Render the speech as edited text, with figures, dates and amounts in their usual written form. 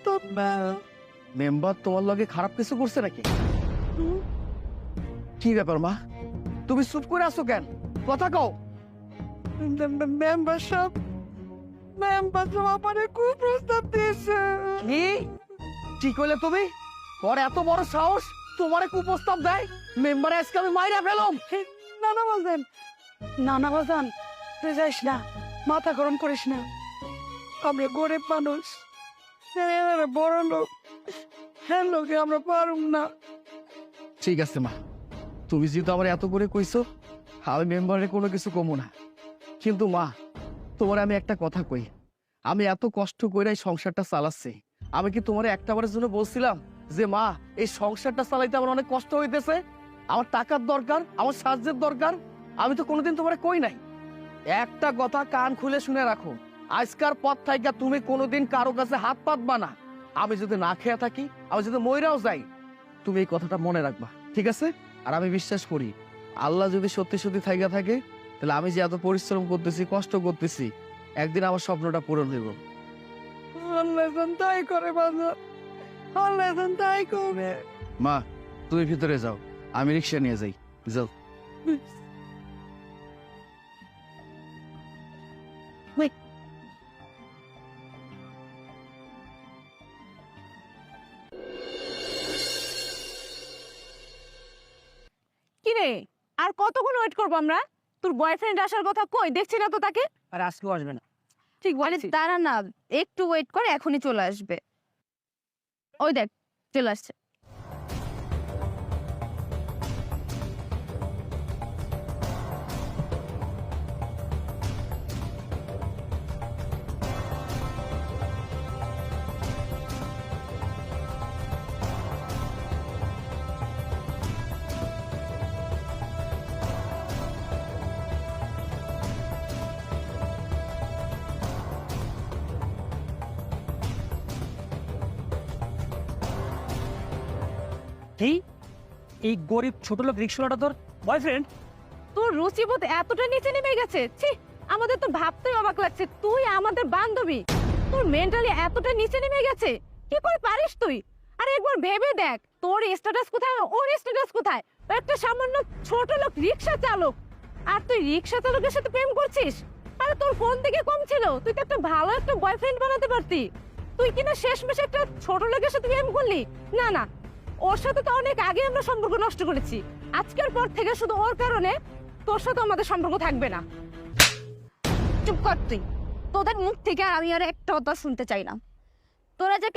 বুঝতাম না। মেম্বার তোমার লগে খারাপ কিছু করছে নাকি? কি ব্যাপার মা, তুমি চুপ করে আছো কেন? কথা কও। মেম্বার সাহেব, মেম্বার তো আমারে কুপ্রস্তাব দিয়েছে। কি ঠিক হইলে তুমি? ওর এত বড় সাহস তোমারে কুপ্রস্তাব দেয়? মেম্বারে আজকে আমি মাইরা ফেলম। নানা বাজান, নানা বাজান, তুই যাইস না, মাথা গরম করিস না। আমরা গরিব মানুষ, এরা বড় লোক, হ্যাঁ লোকে আমরা পারুম না। ঠিক আছে মা, তুমি যেহেতু আমার এত করে কইছো, আমি মেম্বারে কোনো কিছু কমো না। কিন্তু মা, তোমার আমি একটা কথা কই, আমি এত কষ্ট করে এই সংসারটা চালাচ্ছি, আমি কি তোমার একটাবারের জন্য বলছিলাম যে মা এই সংসারটা চালাইতে আমার অনেক কষ্ট হইতেছে, আমার টাকার দরকার, আমার সাহায্যের দরকার? আমি তো কোনোদিন তোমারে কই নাই। একটা কথা কান খুলে শুনে রাখো, আজকার পর থেকে তুমি কোনোদিন কারো কাছে হাত পাতবা না। আমি যদি না খেয়ে থাকি, আমি যদি মইরাও যাই, তুমি এই কথাটা মনে রাখবা, ঠিক আছে? আর আমি বিশ্বাস করি আল্লাহ যদি সত্যি সত্যি থাইকা থাকে, তাহলে আমি যে এত পরিশ্রম করতেছি, কষ্ট করতেছি, একদিন আমার স্বপ্নটা পূরণ হইব। আল্লাহ তাই করে বাজার, আল্লাহ তাই করে। মা, তুমি ভিতরে যাও, আমি রিক্সা নিয়ে যাই। যাও। কি রে, আর কতক্ষণ ওয়েট করবো আমরা? তোর বয়ফ্রেন্ড আসার কথা কই, দেখছি না তো তাকে। আর আজকেও আসবে না। ঠিক আরে বলেছিস। দাঁড়া না, একটু ওয়েট করে, এখনই চলে আসবে। ওই দেখ চলে আসছে। কি এই গরিব ছোট লোক রিক্সাওয়ালাটা তোর বয়ফ্রেন্ড? তোর রুচিবোধ এতটা নিচে নেমে গেছে, ছি! আমাদের তো ভাবতেই অবাক লাগছে, তুই আমাদের বান্ধবী, তোর মেন্টালি এতটা নিচে নেমে গেছে। কি করে পারিস তুই? আরে একবার ভেবে দেখ, তোর স্ট্যাটাস কোথায়, ওর স্ট্যাটাস কোথায়? ও একটা সামান্য ছোট লোক রিক্সা চালক, আর তুই রিক্সা চালকের সাথে প্রেম করছিস? আরে তোর ফোন থেকে কম ছিল, তুই তো একটা ভালো একটা বয়ফ্রেন্ড বানাতে পারতি। তুই কিনা শেষমেশ একটা ছোট লোকের সাথে প্রেম করলি। না না, ওর সাথে তো অনেক আগে আমরা সম্পর্ক নষ্ট করেছি। আজকের পর থেকে শুধু ওর কারণে তোর সাথে আমাদের সম্পর্ক থাকবে না। চুপ কর তুই, তোদের মুখ থেকে আর আমি আর একটা কথা শুনতে চাই না। তোরা যাকে